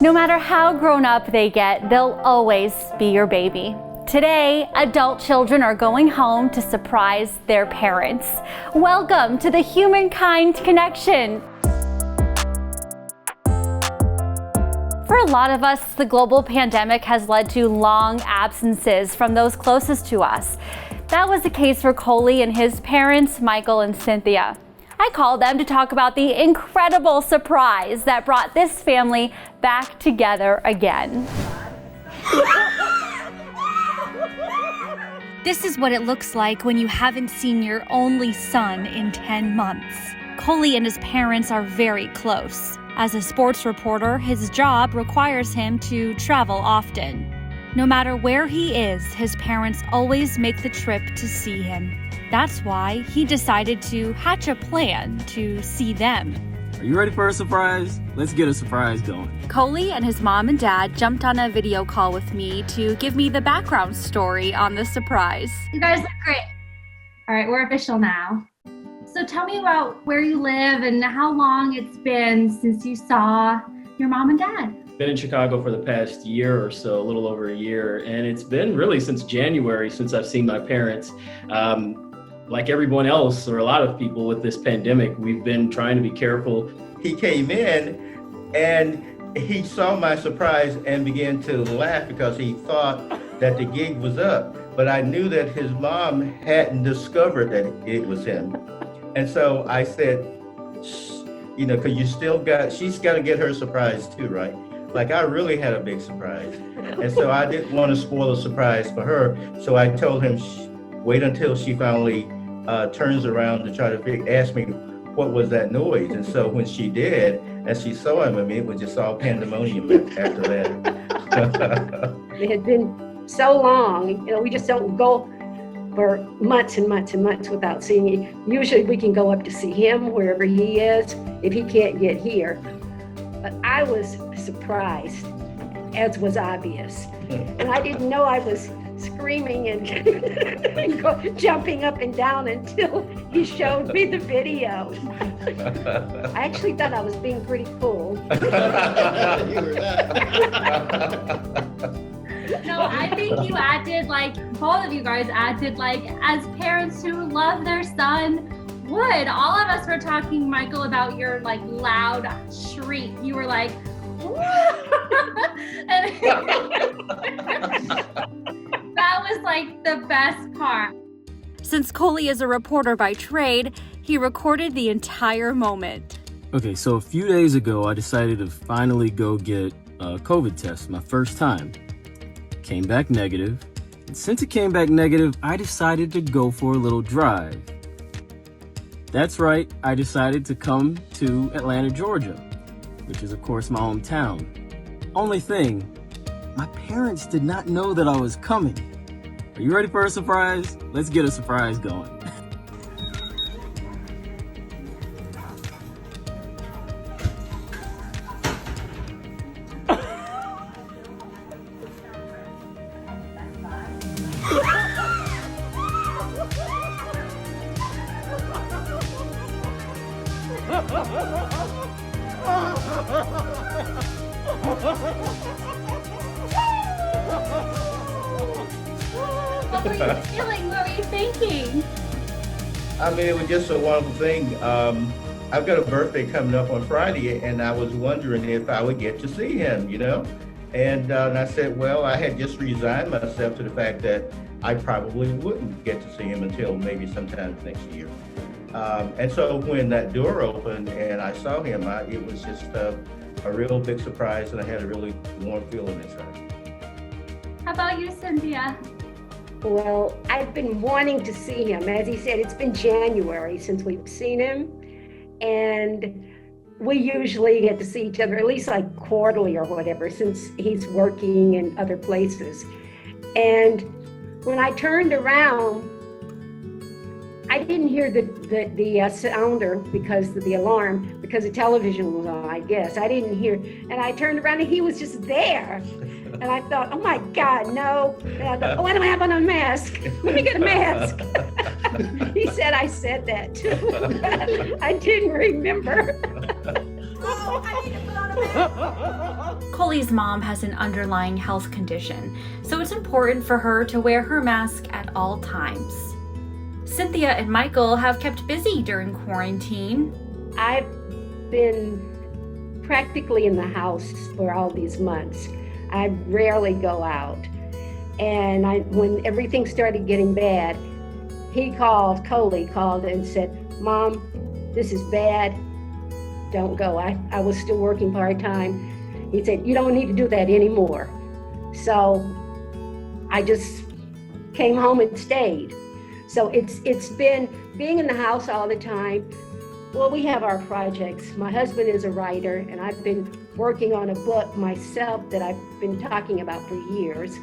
No matter how grown up they get, they'll always be your baby. Today, adult children are going home to surprise their parents. Welcome to the Humankind Connection. For a lot of us, the global pandemic has led to long absences from those closest to us. That was the case for Coley and his parents, Michael and Cynthia. I called them to talk about the incredible surprise that brought this family back together again. This is what it looks like when you haven't seen your only son in 10 months. Coley and his parents are very close. As a sports reporter, his job requires him to travel often. No matter where he is, his parents always make the trip to see him. That's why he decided to hatch a plan to see them. Are you ready for a surprise? Let's get a surprise going. Coley and his mom and dad jumped on a video call with me to give me the background story on the surprise. You guys look great. All right, we're official now. So tell me about where you live and how long it's been since you saw your mom and dad. Been in Chicago for the past year or so, a little over a year, and it's been really since January since I've seen my parents. Like everyone else, or a lot of people with this pandemic, we've been trying to be careful. He came in and he saw my surprise and began to laugh because he thought that the gig was up. But I knew that his mom hadn't discovered that it was him. And so I said, you know, because she's got to get her surprise too, right? Like I really had a big surprise. And so I didn't want to spoil a surprise for her. So I told him, wait until she finally turns around to try to ask me what was that noise. And so when she did, and she saw him, I mean, it was just all pandemonium after that. It had been so long, you know, we just don't go for months and months and months without seeing him. Usually we can go up to see him wherever he is if he can't get here. But I was surprised, as was obvious. And I didn't know I was screaming and jumping up and down until he showed me the video. I actually thought I was being pretty cool. You were No, I think you acted like, both of you guys acted like as parents who love their son would. All of us were talking, Michael, about your like loud shriek. You were like, and that was like the best part. Since Coley is a reporter by trade, he recorded the entire moment. Okay, so a few days ago, I decided to finally go get a COVID test, my first time. Came back negative. And since it came back negative, I decided to go for a little drive. That's right, I decided to come to Atlanta, Georgia, which is of course my hometown. Only thing, my parents did not know that I was coming. Are you ready for a surprise? Let's get a surprise going. What were you feeling? What were you thinking? I mean, it was just a wonderful thing. I've got a birthday coming up on Friday, and I was wondering if I would get to see him, you know? And I said, well, I had just resigned myself to the fact that I probably wouldn't get to see him until maybe sometime next year. And so when that door opened and I saw him, it was just a real big surprise, and I had a really warm feeling inside. How about you, Cynthia? Well, I've been wanting to see him. As he said, it's been January since we've seen him. And we usually get to see each other at least like quarterly or whatever, since he's working in other places. And when I turned around, I didn't hear the sounder because of the alarm, because the television was on, I guess. I didn't hear, and I turned around and he was just there. And I thought, oh my God, no. And I thought, oh, I don't have on a mask. Let me get a mask. He said I said that too. I didn't remember. Oh, I need to put on a Coley's mom has an underlying health condition, so it's important for her to wear her mask at all times. Cynthia and Michael have kept busy during quarantine. I've been practically in the house for all these months. I rarely go out. And when everything started getting bad, Coley called and said, "Mom, this is bad. Don't go." I was still working part-time. He said, "You don't need to do that anymore." So I just came home and stayed. So it's been being in the house all the time. Well, we have our projects. My husband is a writer, and I've been working on a book myself that I've been talking about for years.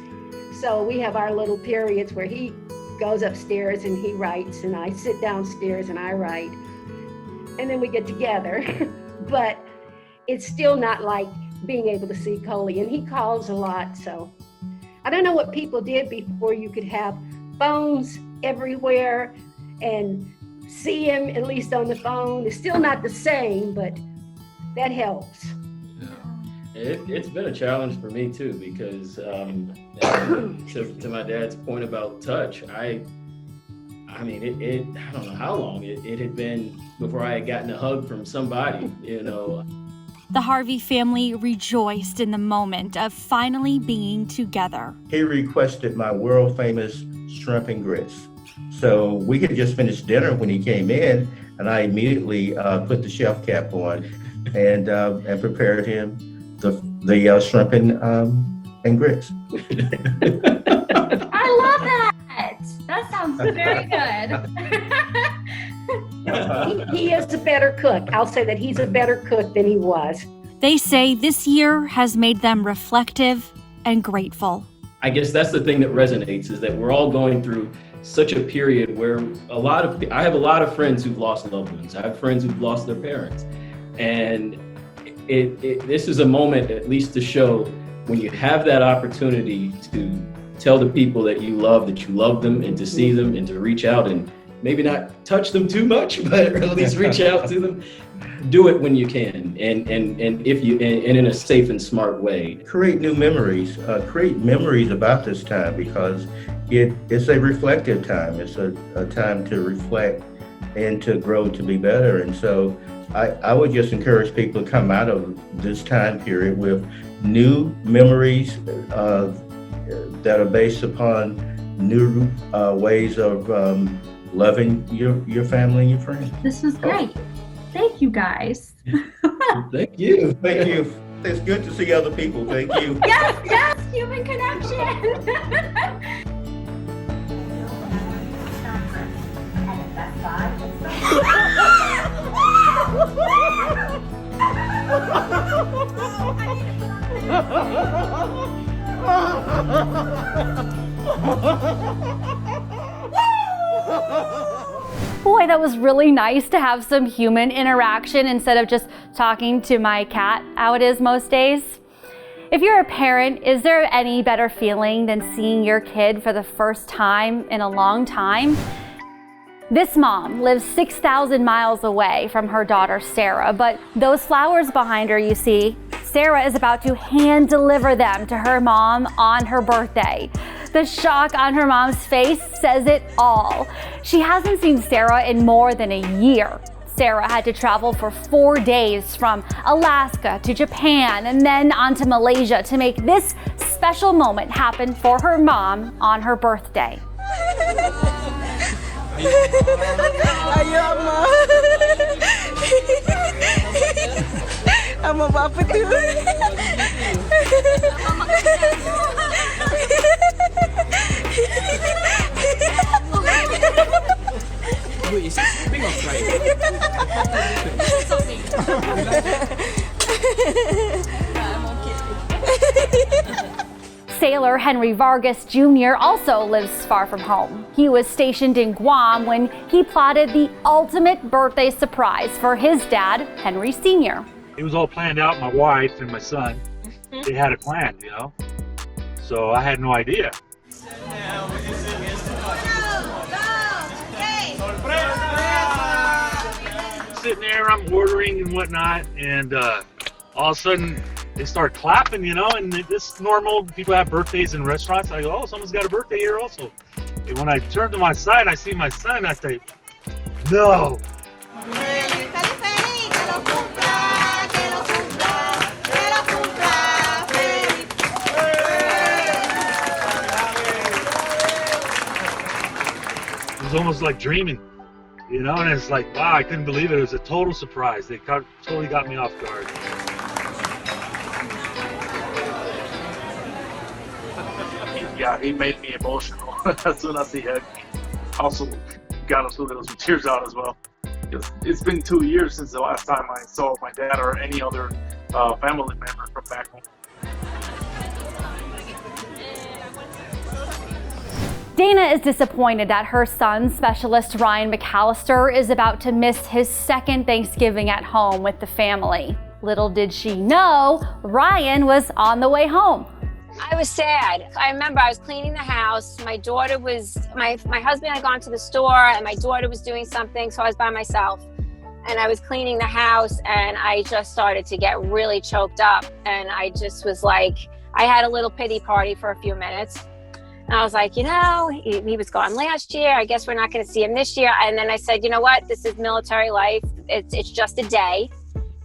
So we have our little periods where he goes upstairs and he writes, and I sit downstairs and I write. And then we get together. But it's still not like being able to see Coley, and he calls a lot. So I don't know what people did before you could have phones everywhere and see him at least on the phone. It's still not the same, but that helps. It's been a challenge for me too, because to my dad's point about touch, I mean, I don't know how long it had been before I had gotten a hug from somebody, you know. The Harvey family rejoiced in the moment of finally being together. He requested my world famous shrimp and grits. So we had just finished dinner when he came in, and I immediately put the chef cap on and prepared him the shrimp and grits. I love that. That sounds very good. He is a better cook. I'll say that he's a better cook than he was. They say this year has made them reflective and grateful. I guess that's the thing that resonates, is that we're all going through such a period where I have a lot of friends who've lost loved ones. I have friends who've lost their parents. And this is a moment, at least, to show when you have that opportunity to tell the people that you love them, and to see them and to reach out and maybe not touch them too much, but at least reach out to them. Do it when you can, and if you and in a safe and smart way. Create new memories. Create memories about this time, because it's a reflective time. It's a time to reflect and to grow, to be better. And so I would just encourage people to come out of this time period with new memories that are based upon new ways of loving your family and your friends. This was great. Thank you, guys. Thank you. Thank you. It's good to see other people. Thank you. Yes, Human Connection. Boy, that was really nice to have some human interaction instead of just talking to my cat, how it is most days. If you're a parent, is there any better feeling than seeing your kid for the first time in a long time? This mom lives 6,000 miles away from her daughter, Sarah, but those flowers behind her, you see, Sarah is about to hand deliver them to her mom on her birthday. The shock on her mom's face says it all. She hasn't seen Sarah in more than a year. Sarah had to travel for 4 days from Alaska to Japan and then on to Malaysia to make this special moment happen for her mom on her birthday. Ayo, Ma. Sama Papa tuh. Bu, is it sleeping or crying? I'm okay. Sailor Henry Vargas Jr. also lives far from home. He was stationed in Guam when he plotted the ultimate birthday surprise for his dad, Henry Sr. It was all planned out, my wife and my son. They had it planned, you know? So I had no idea. Sitting there, I'm ordering and whatnot, and all of a sudden they start clapping, you know, and this is normal. People have birthdays in restaurants. I go, oh, someone's got a birthday here also. And when I turn to my side, I see my son. I say, no. It was almost like dreaming, you know, and it's like, wow, I couldn't believe it. It was a total surprise. They totally got me off guard. Yeah, he made me emotional as soon as he had also got us with some tears out as well. It's been 2 years since the last time I saw my dad or any other family member from back home. Dana is disappointed that her son, specialist Ryan McAllister, is about to miss his second Thanksgiving at home with the family. Little did she know, Ryan was on the way home. I was sad. I remember I was cleaning the house. My daughter was, my husband had gone to the store and my daughter was doing something, so I was by myself. And I was cleaning the house and I just started to get really choked up. And I just was like, I had a little pity party for a few minutes. And I was like, you know, he was gone last year. I guess we're not going to see him this year. And then I said, you know what? This is military life. It's just a day.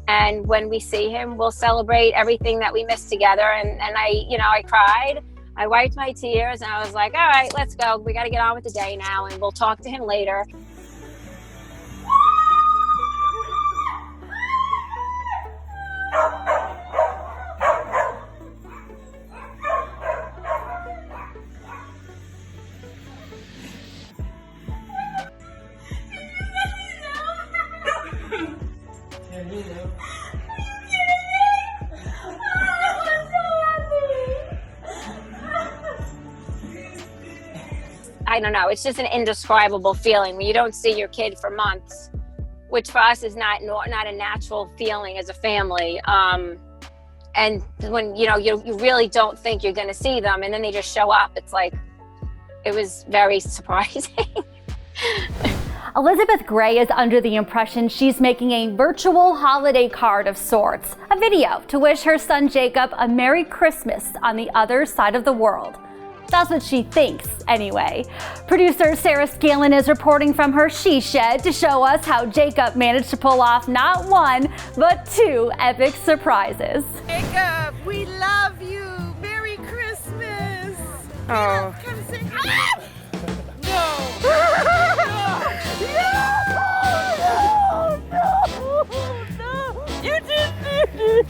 And when we see him, we'll celebrate everything that we missed together. And I cried. I wiped my tears and I was like, all right, let's go. We got to get on with the day now and we'll talk to him later. I don't know, it's just an indescribable feeling when you don't see your kid for months, which for us is not a natural feeling as a family. And when you really don't think you're going to see them and then they just show up, it's like, it was very surprising. Elizabeth Gray is under the impression she's making a virtual holiday card of sorts, a video to wish her son Jacob a Merry Christmas on the other side of the world. That's what she thinks, anyway. Producer Sarah Scanlon is reporting from her she shed to show us how Jacob managed to pull off not one, but two epic surprises. Jacob, we love you. Merry Christmas. Oh. Come sing. Ah! No. You didn't do it.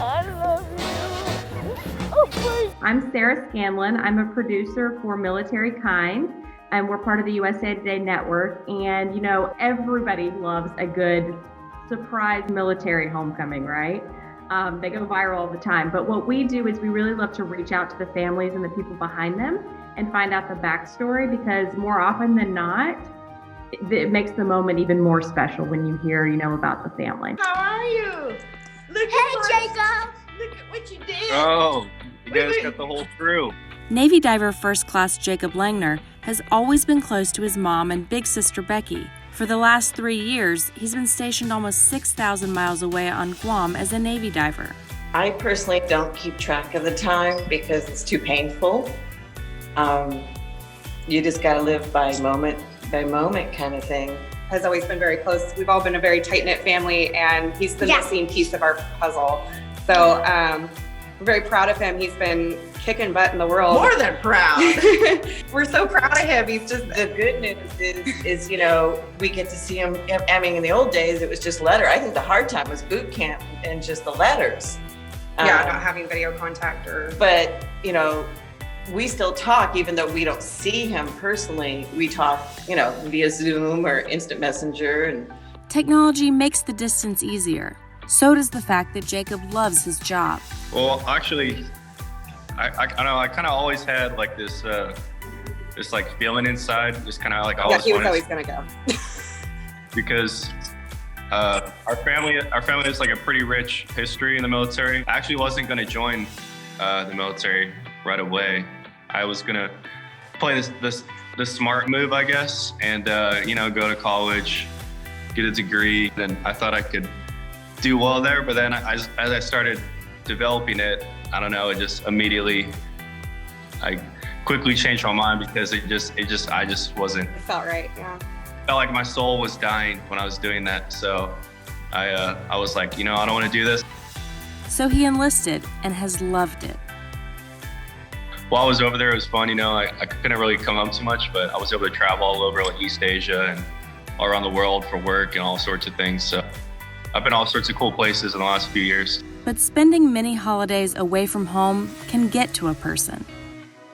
I love you. I'm Sarah Scanlon. I'm a producer for Militarykind, and we're part of the USA Today network. And you know, everybody loves a good surprise military homecoming, right? They go viral all the time. But what we do is we really love to reach out to the families and the people behind them and find out the backstory, because more often than not, it makes the moment even more special when you hear, about the family. How are you? Hey, Jacob! Look at what you did. Oh, you guys got the whole crew. Navy diver First Class Jacob Langner has always been close to his mom and big sister Becky. For the last 3 years, he's been stationed almost 6,000 miles away on Guam as a Navy diver. I personally don't keep track of the time because it's too painful. You just got to live by moment kind of thing. Has always been very close. We've all been a very tight-knit family, and he's the missing piece of our puzzle. So we're very proud of him. He's been kicking butt in the world. More than proud. We're so proud of him. He's just the good news is we get to see him. I mean, in the old days, it was just letter. I think the hard time was boot camp and just the letters. Not having video contact But we still talk, even though we don't see him personally. We talk, via Zoom or instant messenger. And technology makes the distance easier. So does the fact that Jacob loves his job. Well, actually, I kind of always had like this like feeling inside, just kind of like always. Yeah, he was always gonna go. Because our family has like a pretty rich history in the military. I actually wasn't gonna join the military right away. I was gonna play this smart move, I guess, and go to college, get a degree. Then I thought I could do well there, but then as I started developing it, I don't know, it just immediately, I quickly changed my mind because I just wasn't. It felt right, yeah. Felt like my soul was dying when I was doing that. So I was like, I don't want to do this. So he enlisted and has loved it. While I was over there, it was fun, I couldn't really come home too much, but I was able to travel all over like East Asia and all around the world for work and all sorts of things. So I've been all sorts of cool places in the last few years. But spending many holidays away from home can get to a person.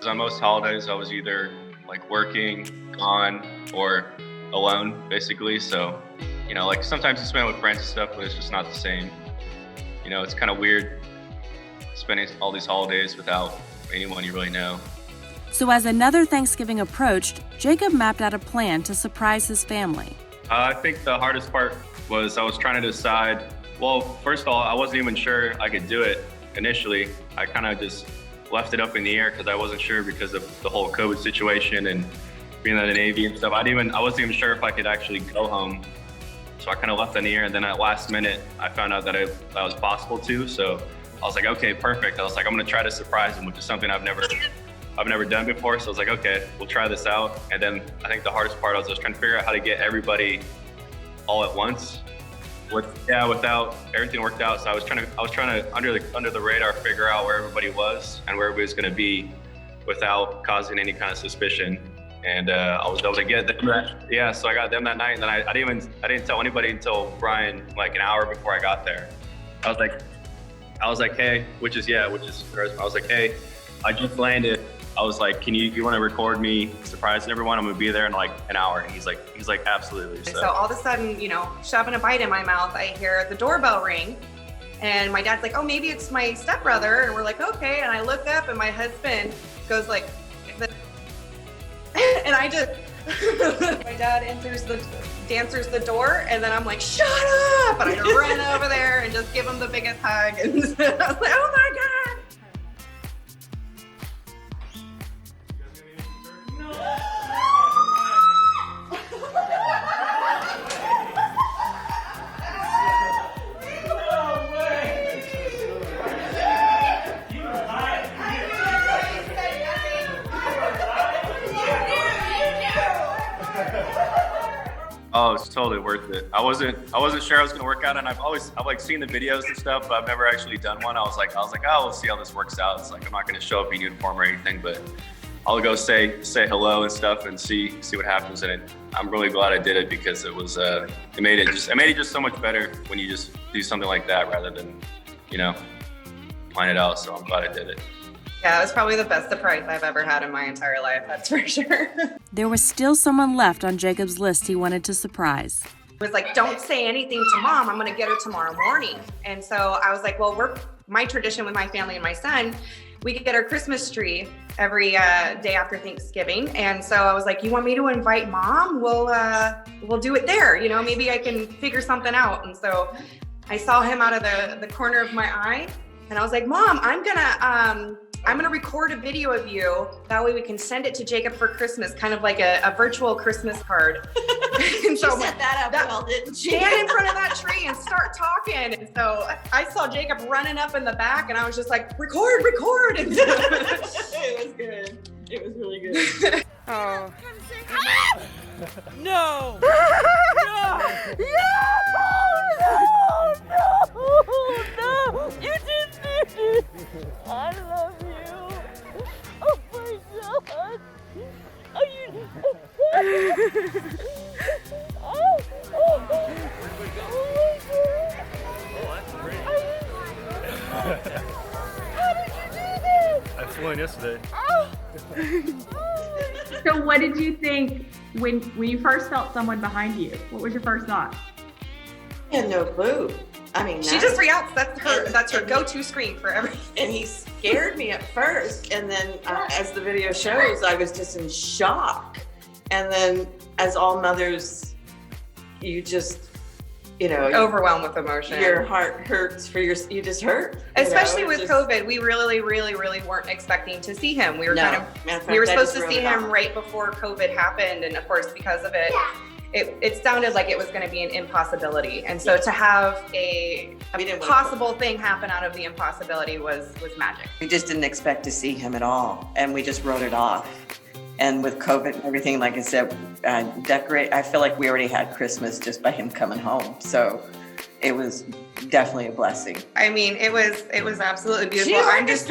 On most holidays, I was either like working, gone, or alone, basically. So, like sometimes you spend with friends and stuff, but it's just not the same. It's kind of weird spending all these holidays without anyone you really know. So as another Thanksgiving approached, Jacob mapped out a plan to surprise his family. I think the hardest part was I was trying to decide, well, first of all, I wasn't even sure I could do it initially. I kind of just left it up in the air because I wasn't sure because of the whole COVID situation and being in the Navy and stuff. I wasn't even sure if I could actually go home. So I kind of left it in the air, and then at last minute, I found out that was possible too. So I was like, okay, perfect. I was like, I'm gonna try to surprise him, which is something I've never done before. So I was like, okay, we'll try this out. And then I think the hardest part was trying to figure out how to get everybody all at once. Without everything worked out. So I was trying to under the radar figure out where everybody was and where everybody was gonna be without causing any kind of suspicion. And I was able to get them so I got them that night, and then I didn't tell anybody until Brian, like an hour before I got there. I was like, hey, I was like, hey, I just landed. I was like, you want to record me surprising everyone? I'm gonna be there in like an hour. And he's like, absolutely. So all of a sudden, shoving a bite in my mouth, I hear the doorbell ring, and my dad's like, oh, maybe it's my stepbrother. And we're like, okay. And I look up, and my husband goes like, and I just, my dad answers the door, and then I'm like, shut up! And I run over there and just give him the biggest hug, and I was like, oh my God! Oh, it's totally worth it. I wasn't sure I was gonna work out, and I've like seen the videos and stuff, but I've never actually done one. I was like, oh, we'll see how this works out. It's like I'm not gonna show up in uniform or anything, but I'll go say hello and stuff and see what happens. And I'm really glad I did it because it was it made it just so much better when you just do something like that rather than plan it out. So I'm glad I did it. Yeah, it was probably the best surprise I've ever had in my entire life, that's for sure. There was still someone left on Jacob's list he wanted to surprise. It was like, don't say anything to Mom, I'm gonna get her tomorrow morning. And so I was like, well, my tradition with my family and my son, we get our Christmas tree every day after Thanksgiving. And so I was like, you want me to invite Mom? We'll do it there. Maybe I can figure something out. And so I saw him out of the corner of my eye, and I was like, Mom, I'm gonna record a video of you. That way we can send it to Jacob for Christmas, kind of like a virtual Christmas card. And so set that up well, didn't she? Stand in front of that tree and start talking. And so I saw Jacob running up in the back, and I was just like, record. And it was good. It was really good. Oh. No! No! You didn't do it! I love you. Oh my God. Oh, you. How did you do this? I flew in yesterday. So what did you think when you first felt someone behind you? What was your first thought? I had no clue. I mean, she just reacts. That's her go-to screen for everything. And he scared me at first, and then as the video shows, I was just in shock. And then, as all mothers, you just, overwhelmed with emotion. Your heart hurts you just hurt. Especially with COVID, we really, really, really weren't expecting to see him. We were we were supposed to see him right before COVID happened, and of course, because of it, it sounded like it was going to be an impossibility. And so to have a possible thing happen out of the impossibility was magic. We just didn't expect to see him at all, and we just wrote it off. And with COVID and everything, like I said, I feel like we already had Christmas just by him coming home. So it was definitely a blessing. I mean, it was absolutely beautiful. I'm just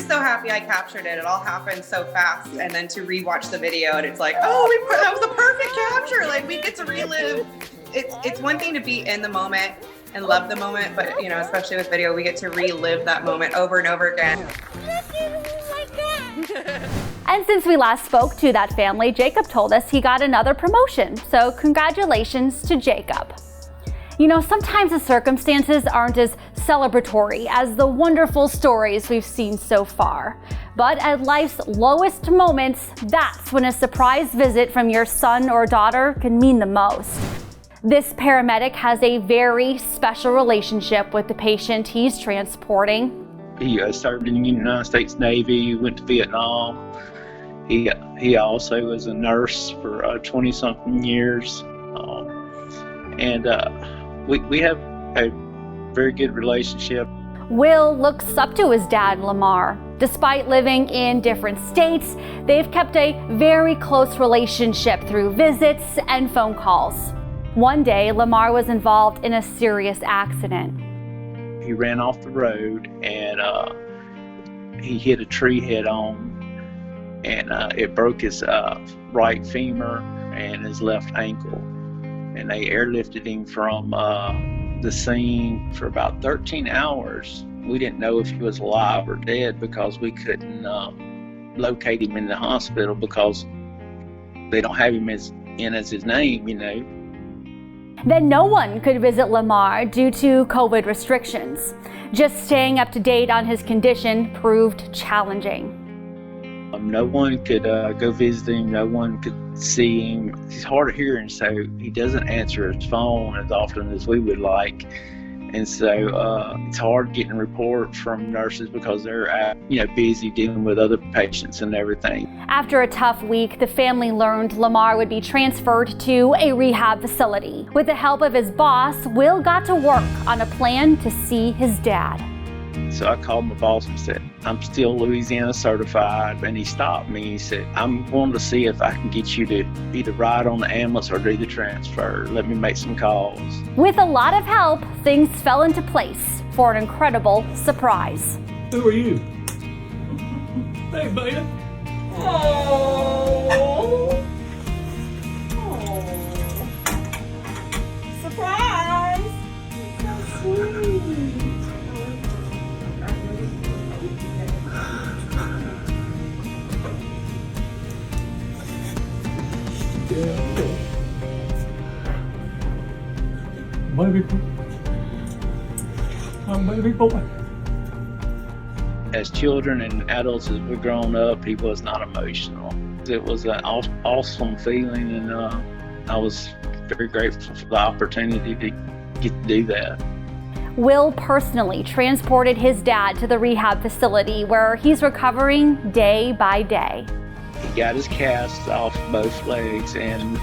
so happy I captured it. It all happened so fast. And then to rewatch the video, and it's like, oh, that was a perfect capture. Like, we get to relive. It's one thing to be in the moment and love the moment, but you know, especially with video, we get to relive that moment over and over again. And since we last spoke to that family, Jacob told us he got another promotion. So congratulations to Jacob. You know, sometimes the circumstances aren't as celebratory as the wonderful stories we've seen so far. But at life's lowest moments, that's when a surprise visit from your son or daughter can mean the most. This paramedic has a very special relationship with the patient he's transporting. He served in the United States Navy, went to Vietnam. He also was a nurse for 20-something years. We have a very good relationship. Will looks up to his dad, Lamar. Despite living in different states, they've kept a very close relationship through visits and phone calls. One day, Lamar was involved in a serious accident. He ran off the road and he hit a tree head on, and it broke his right femur and his left ankle. And they airlifted him from the scene for about 13 hours. We didn't know if he was alive or dead because we couldn't locate him in the hospital because they don't have him as his name, you know. Then no one could visit Lamar due to COVID restrictions. Just staying up to date on his condition proved challenging. No one could go visit him, no one could see him. He's hard of hearing, so he doesn't answer his phone as often as we would like. And so it's hard getting a report from nurses because they're busy dealing with other patients and everything. After a tough week, the family learned Lamar would be transferred to a rehab facility. With the help of his boss, Will got to work on a plan to see his dad. So I called my boss and said, I'm still Louisiana certified. And he stopped me. He said, I'm going to see if I can get you to either ride on the ambulance or do the transfer. Let me make some calls. With a lot of help, things fell into place for an incredible surprise. Who are you? Hey, beta. Oh. Surprise! So sweet. Baby boy. My baby boy. As children and adults, as we've grown up, he was not emotional. It was an awesome feeling, and I was very grateful for the opportunity to get to do that. Will personally transported his dad to the rehab facility where he's recovering day by day. He got his casts off both legs, and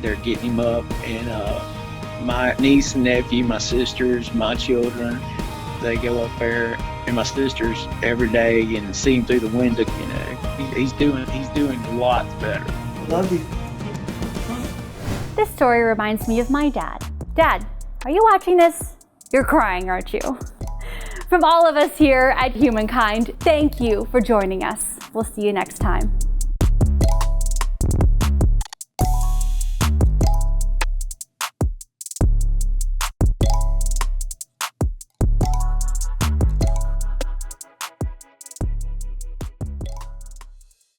they're getting him up. And my niece and nephew, my sisters, my children, they go up there, and my sisters every day and see him through the window. You know, he's doing a lot better. Love you. This story reminds me of my dad. Dad, are you watching this? You're crying, aren't you? From all of us here at Humankind, thank you for joining us. We'll see you next time.